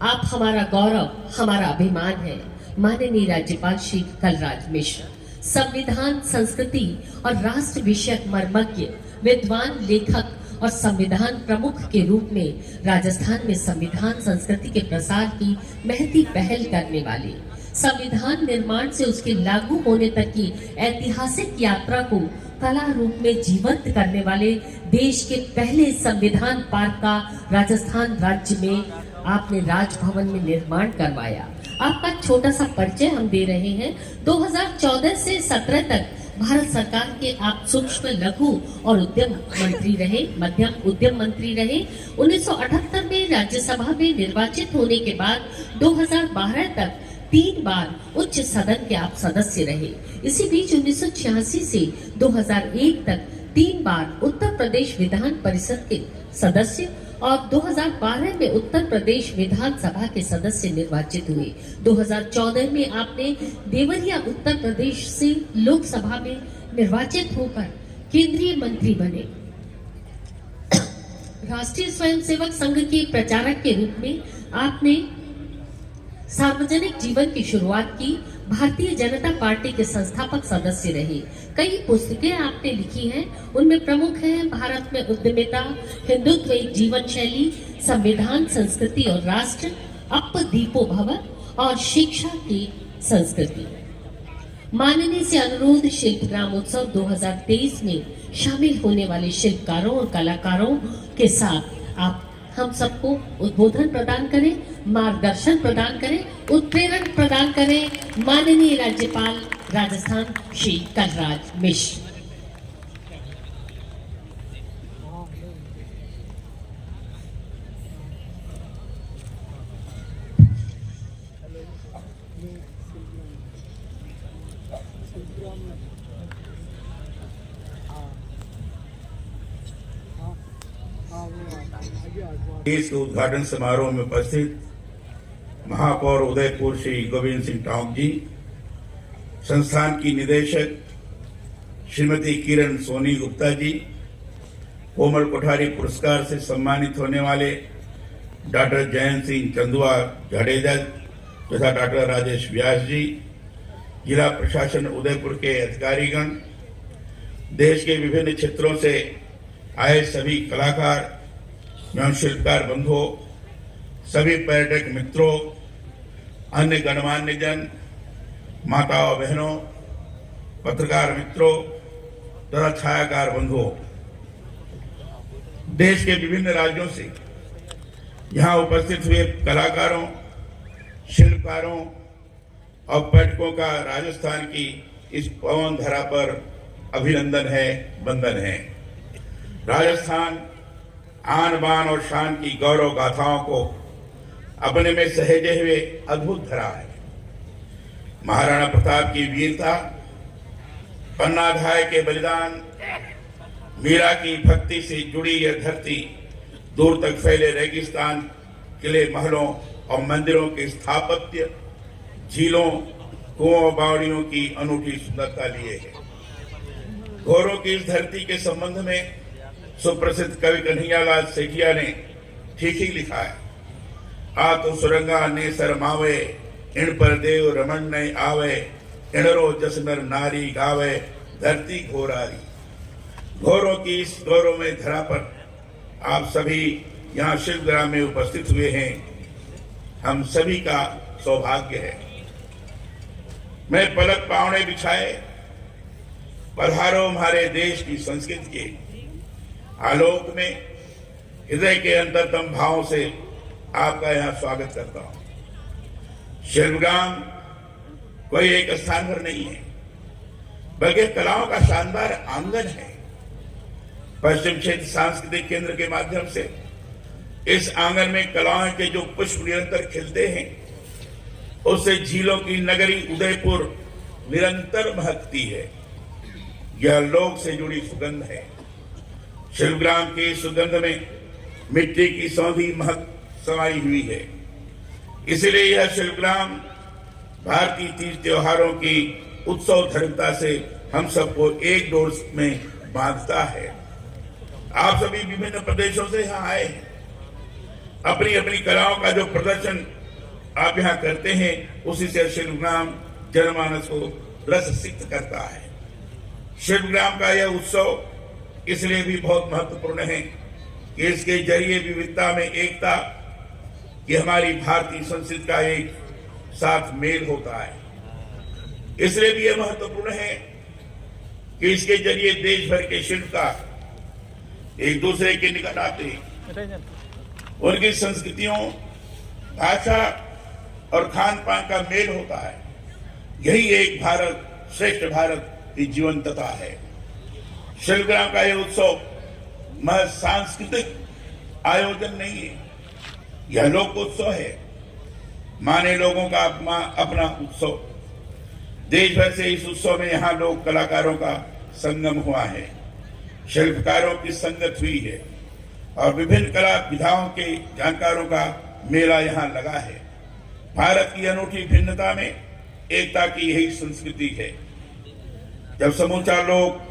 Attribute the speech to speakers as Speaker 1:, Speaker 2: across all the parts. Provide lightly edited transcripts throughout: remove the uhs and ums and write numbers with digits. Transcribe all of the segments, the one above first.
Speaker 1: आप हमारा गौरव, हमारा अभिमान है। माननीय राज्यपाल श्री कलराज मिश्र संविधान, संस्कृति और राष्ट्र विषयक मर्मज्ञ, विद्वान, लेखक और संविधान प्रमुख के रूप में राजस्थान में संविधान संस्कृति के प्रसार की महती पहल करने वाले, संविधान निर्माण से उसके लागू होने तक की ऐतिहासिक यात्रा को कला रूप में जीवंत करने वाले देश के पहले संविधान पार्क का राजस्थान राज्य में आपने राजभवन में निर्माण करवाया। आपका छोटा सा परिचय हम दे रहे हैं। 2014 से 17 तक भारत सरकार के आप सूक्ष्म, लघु और उद्यम मंत्री रहे, मध्यम उद्यम मंत्री रहे। 1978 में राज्यसभा में निर्वाचित होने के बाद 2012 तक 3 बार उच्च सदन के आप सदस्य रहे। इसी बीच 1986 से 2001 तक 3 बार उत्तर प्रदेश विधान परिषद के सदस्य और 2012 में उत्तर प्रदेश विधानसभा के सदस्य निर्वाचित हुए। 2014 में आपने देवरिया उत्तर प्रदेश से लोकसभा में निर्वाचित होकर केंद्रीय मंत्री बने। राष्ट्रीय स्वयंसेवक संघ के प्रचारक के रूप में आपने सार्वजनिक जीवन की शुरुआत की। भारतीय जनता पार्टी के संस्थापक सदस्य रहे। कई पुस्तकें आपने लिखी हैं, उनमें प्रमुख हैं भारत में उद्यमिता, हिंदुत्व एक जीवन शैली, संविधान, संस्कृति और राष्ट्र, अप दीपो भव और शिक्षा की संस्कृति। माननीय से अनुरोध शिल्प ग्रामोत्सव 2023 में शामिल होने वाले शिल्पकारों और कलाकारों के साथ आप हम सबको उद्बोधन प्रदान करें, मार्गदर्शन प्रदान करें, उत्प्रेरण प्रदान करें। माननीय राज्यपाल राजस्थान श्री कलराज मिश्र।
Speaker 2: इस उद्घाटन समारोह में उपस्थित महापौर उदयपुर श्री गोविंद सिंह टोंक जी, संस्थान की निदेशक श्रीमती किरण सोनी गुप्ता जी, कोमल कोठारी पुरस्कार से सम्मानित होने वाले डॉक्टर जयंत सिंह चंदुआ जडेजा तथा डॉक्टर राजेश व्यास जी, जिला प्रशासन उदयपुर के अधिकारीगण, देश के विभिन्न क्षेत्रों से आए सभी कलाकार एवं शिल्पकार बंधुओं, सभी पर्यटक मित्रों, अन्य गणमान्य जन, माताओं बहनों, पत्रकार मित्रों तथा छायाकार बंधुओं, देश के विभिन्न राज्यों से यहाँ उपस्थित हुए कलाकारों, शिल्पकारों और पर्यटकों का राजस्थान की इस पावन धरा पर अभिनंदन है, वंदन है। राजस्थान आन बान और शान की गौरव गाथाओं को अपने में सहेजे हुए अद्भुत धरा है। महाराणा प्रताप की वीरता, पन्नाधाय के बलिदान, मीरा की भक्ति से जुड़ी यह धरती, दूर तक फैले रेगिस्तान, किले, महलों और मंदिरों के स्थापत्य, झीलों, कुओं, बावड़ियों की अनूठी सुंदरता लिए है। घोरों की इस धरती के संबंध में सुप्रसिद्ध कवि कन्हैयालाल सेठिया ने ठीक ही लिखा है। आ तो सुरंगा ने शरमावे, इन पर देव रमन नहीं आवे, इनरो जसनर नारी गावे, धरती घोरारी। घोरों की इस गौरवमय धरा पर आप सभी यहाँ शिल्पग्राम में उपस्थित हुए हैं, हम सभी का सौभाग्य है। मैं पलक पावने बिछाए पधारो हमारे देश की संस्कृति के आलोक में, हृदय के अंतरतम भाव से आपका यहाँ स्वागत करता हूं। शिल्पग्राम कोई एक स्थान पर नहीं है, बल्कि कलाओं का शानदार आंगन है। पश्चिम क्षेत्र सांस्कृतिक केंद्र के माध्यम से इस आंगन में कलाओं के जो पुष्प निरंतर खिलते हैं, उससे झीलों की नगरी उदयपुर निरंतर महकती है। यह लोक से जुड़ी सुगंध है। शिल्पग्राम की सुगंध में मिट्टी की सौंधी महक समाई हुई है। इसलिए यह शिल्पग्राम भारतीय तीज त्योहारों की उत्सव धर्मता से हम सबको एक डोर में बांधता है। आप सभी विभिन्न प्रदेशों से यहाँ आए हैं। अपनी अपनी कलाओं का जो प्रदर्शन आप यहाँ करते हैं, उसी से शिल्पग्राम जनमानस को रस सिक्त करता है। शिल्पग्राम का यह उत्सव इसलिए भी बहुत महत्वपूर्ण है कि इसके जरिए विविधता में एकता की हमारी भारतीय संस्कृति का एक साथ मेल होता है। इसलिए भी यह महत्वपूर्ण है कि इसके जरिए देश भर के शिल्पकार एक दूसरे के निकट आते हैं, उनकी संस्कृतियों, भाषा और खान पान का मेल होता है। यही एक भारत श्रेष्ठ भारत की जीवंतता है। शिल्पग्राम का यह उत्सव महज सांस्कृतिक आयोजन नहीं है, यह लोकोत्सव है, माने लोगों का अपना उत्सव। देश भर से इस उत्सव में यहाँ लोक कलाकारों का संगम हुआ है, शिल्पकारों की संगत हुई है और विभिन्न कला विधाओं के जानकारों का मेला यहाँ लगा है। भारत की अनूठी भिन्नता में एकता की यही संस्कृति है। जब समूचा लोग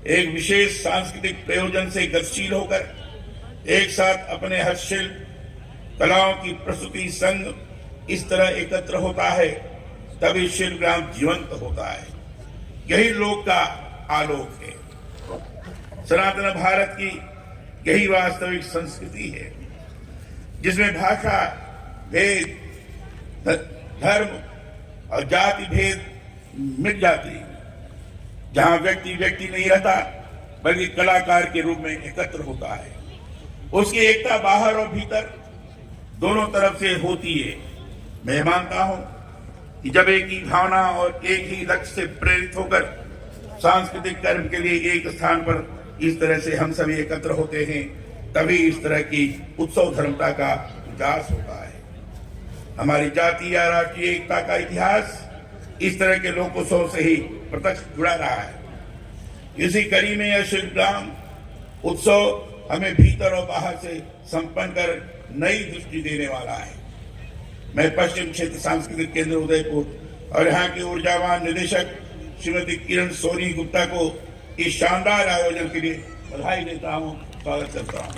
Speaker 2: एक विशेष सांस्कृतिक प्रयोजन से गतिशील होकर एक साथ अपने हस्तशिल्प कलाओं की प्रस्तुति संग इस तरह एकत्र होता है, तभी शिल्पग्राम जीवंत होता है। यही लोक का आलोक है। सनातन भारत की यही वास्तविक संस्कृति है, जिसमें भाषा भेद, धर्म और जाति भेद मिट जाती है, जहां व्यक्ति व्यक्ति नहीं रहता बल्कि कलाकार के रूप में एकत्र होता है। उसकी एकता बाहर और भीतर दोनों तरफ से होती है। मैं मानता हूं कि जब एक ही भावना और एक ही लक्ष्य से प्रेरित होकर सांस्कृतिक कर्म के लिए एक स्थान पर इस तरह से हम सभी एकत्र होते हैं, तभी इस तरह की उत्सव धर्मता का विकास होता है। हमारी जाति या राष्ट्रीय एकता का इतिहास इस तरह के लोकोत्सव से ही प्रत्यक्ष जुड़ा रहा है। इसी कड़ी में यह शिल्पग्राम उत्सव हमें भीतर और बाहर से संपन्न कर नई दृष्टि देने वाला है। मैं पश्चिम क्षेत्र सांस्कृतिक केंद्र उदयपुर और यहाँ के ऊर्जावान निदेशक श्रीमती किरण सोनी गुप्ता को इस शानदार आयोजन के लिए बधाई देता हूँ, स्वागत करता हूँ।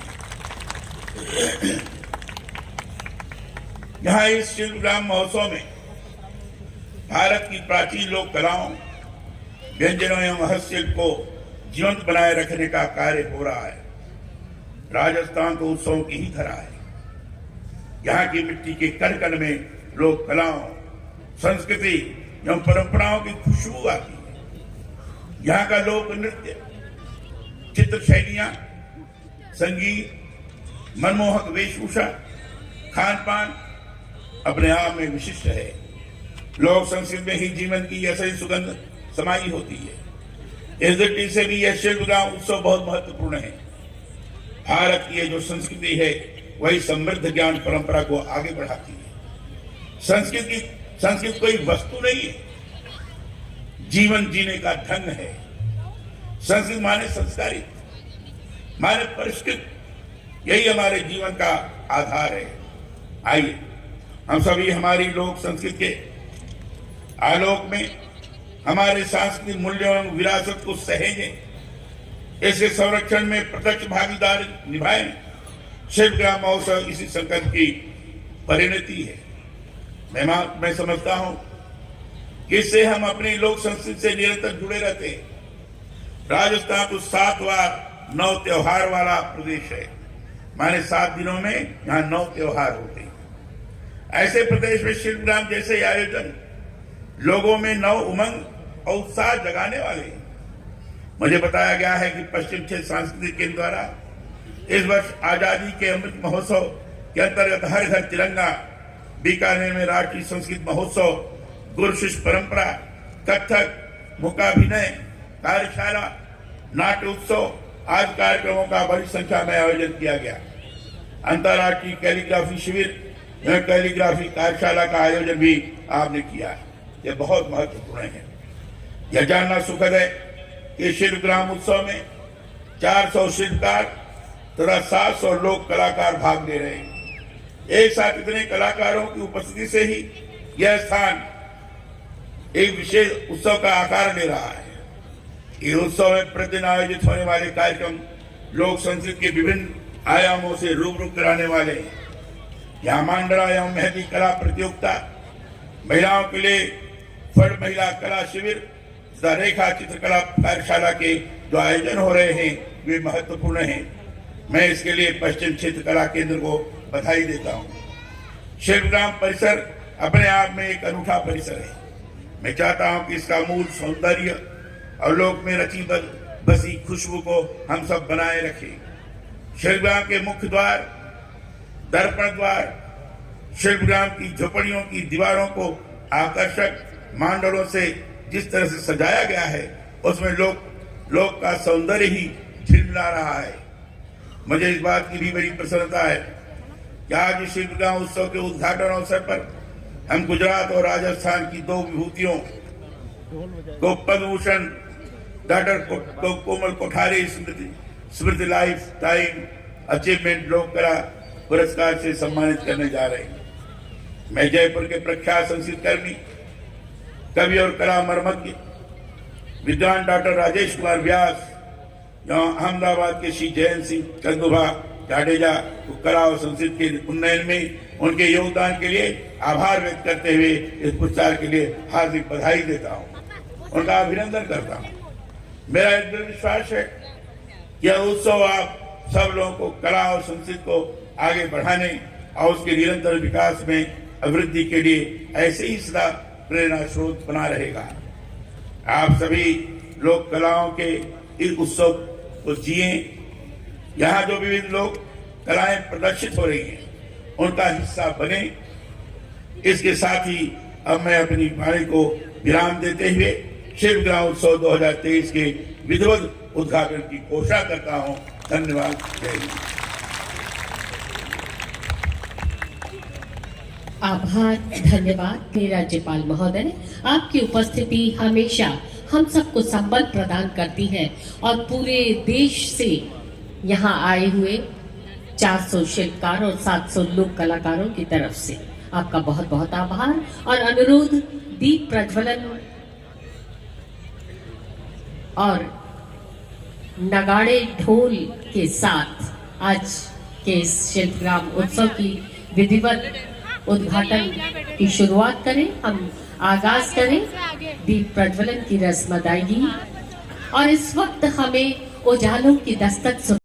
Speaker 2: यहाँ इस शिल्पग्राम महोत्सव में भारत की प्राचीन लोक कलाओं, व्यंजनों एवं हस्तशिल्प को जीवंत बनाए रखने का कार्य हो रहा है। राजस्थान तो उत्सवों की ही धरा है। यहाँ की मिट्टी के कण कण में लोक कलाओं, संस्कृति एवं परंपराओं की खुशबू आती है। यहाँ का लोक नृत्य, चित्र शैलियां, संगीत, मनमोहक वेशभूषा, खान पान अपने आप में विशिष्ट है। लोक संस्कृति में ही जीवन की ऐसी सुगंध समाई होती है। इस दृष्टि से भी यह शिल्पग्राम उत्सव बहुत महत्वपूर्ण है। भारत की ये जो संस्कृति है वही समृद्ध ज्ञान परंपरा को आगे बढ़ाती है। संस्कृत कोई वस्तु नहीं है, जीवन जीने का ढंग है। संस्कृत माने संस्कारित, माने परिष्कृत, यही हमारे जीवन का आधार है। आइए हम सभी हमारी लोक संस्कृति के आलोक में हमारे सांस्कृतिक मूल्यों एवं विरासत को सहेजें, इसके संरक्षण में प्रत्यक्ष भागीदारी निभाएं। शिल्पग्राम महोत्सव इसी संकल्प की परिणति है। मैं समझता हूं कि इससे हम अपनी लोक संस्कृति से निरंतर जुड़े रहते हैं। राजस्थान तो 7 वार 9 त्योहार वाला प्रदेश है, माने 7 दिनों में यहाँ 9 त्योहार होते हैं। ऐसे प्रदेश में शिल्पग्राम जैसे आयोजन लोगों में नव उमंग और उत्साह जगाने वाले हैं। मुझे बताया गया है कि पश्चिम क्षेत्र सांस्कृतिक केंद्र द्वारा इस वर्ष आजादी के अमृत महोत्सव के अंतर्गत हर घर तिरंगा, बीकानेर में राष्ट्रीय संस्कृत महोत्सव, गुरु शिष्य परंपरा, कथक, मुकाभिनय, कार्यशाला, नाट्य उत्सव आदि कार्यक्रमों का बड़ी संख्या में आयोजन किया गया। अंतर्राष्ट्रीय कैलीग्राफी शिविर, कैलीग्राफी कार्यशाला का आयोजन भी आपने किया है। यह बहुत महत्वपूर्ण है। यह जानना सुखद है कि शिल्पग्राम उत्सव में 400 शिल्पकार तथा 700 लोक कलाकार भाग ले रहे हैं। एक साथ इतने कलाकारों की उपस्थिति से ही यह स्थान एक विशेष उत्सव का आकार ले रहा है। इस उत्सव में प्रतिदिन आयोजित होने वाले कार्यक्रम लोक संस्कृति के विभिन्न आयामों से रूबरू कराने वाले हैं। यहाँ मांडरा एवं मेहंदी कला प्रतियोगिता, महिलाओं के लिए फड़ महिला कला शिविर तथा रेखा चित्रकला कार्यशाला के जो आयोजन हो रहे हैं वे महत्वपूर्ण हैं। मैं इसके लिए पश्चिम क्षेत्र कला केंद्र को बधाई देता हूँ। शिल्पग्राम परिसर अपने आप में एक अनूठा परिसर है। मैं चाहता हूँ कि इसका मूल सौंदर्य और लोक में रची बसी खुशबू को हम सब बनाए रखें। शिल्पग्राम के मुख्य द्वार, दर्पण द्वार, शिल्पग्राम की झोपड़ियों की दीवारों को आकर्षक मांडलों से जिस तरह से सजाया गया है उसमें लोक का सौंदर्य ही झिलमिला रहा है। मुझे इस बात की भी बड़ी प्रसन्नता है कि आज शिल्पग्राम उत्सव के उद्घाटन अवसर पर हम गुजरात और राजस्थान की दो विभूतियों को पद्म भूषण डॉक्टर कोमल कोठारी स्मृति लाइफ टाइम अचीवमेंट लोक कला पुरस्कार से सम्मानित करने जा रहे हैं। मैं जयपुर के प्रख्यात संस्कृत कर्मी, कवि और कला मर्मज्ञ विद्वान डॉक्टर राजेश कुमार व्यास, अहमदाबाद के श्री जयंत सिंह कंदुभा जाडेजा को कला और संस्कृत के उन्नयन में उनके योगदान के लिए आभार व्यक्त करते हुए इस पुरस्कार के लिए हार्दिक बधाई देता हूँ, उनका अभिनंदन करता हूँ। मेरा एक दृढ़ विश्वास है कि यह उत्सव आप सब लोगों को कला और संस्कृत को आगे बढ़ाने और उसके निरंतर विकास में अभिवृद्धि के लिए ऐसे ही सदा प्रेरणा स्रोत बना रहेगा। आप सभी लोक कलाओं के इस उत्सव को जिए। यहाँ जो विविध लोक कलाएं प्रदर्शित हो रही हैं उनका हिस्सा बने। इसके साथ ही अब मैं अपनी वाणी को विराम देते हुए शिल्पग्राम उत्सव 2023 के विधिवत उद्घाटन की घोषणा करता हूँ। धन्यवाद। जय हिंद।
Speaker 1: आभार, धन्यवाद मेरे राज्यपाल महोदय। आपकी उपस्थिति हमेशा हम सबको संबल प्रदान करती है और पूरे देश से यहाँ आए हुए 400 शिल्पकार और 700 लोक कलाकारों की तरफ से आपका बहुत बहुत आभार और अनुरोध दीप प्रज्वलन और नगाड़े ढोल के साथ आज के इस शिल्पग्राम उत्सव की विधिवत उद्घाटन की शुरुआत करें। हम आगाज करें दीप प्रज्वलन की रस्म अदायगी और इस वक्त हमें उजालों की दस्तक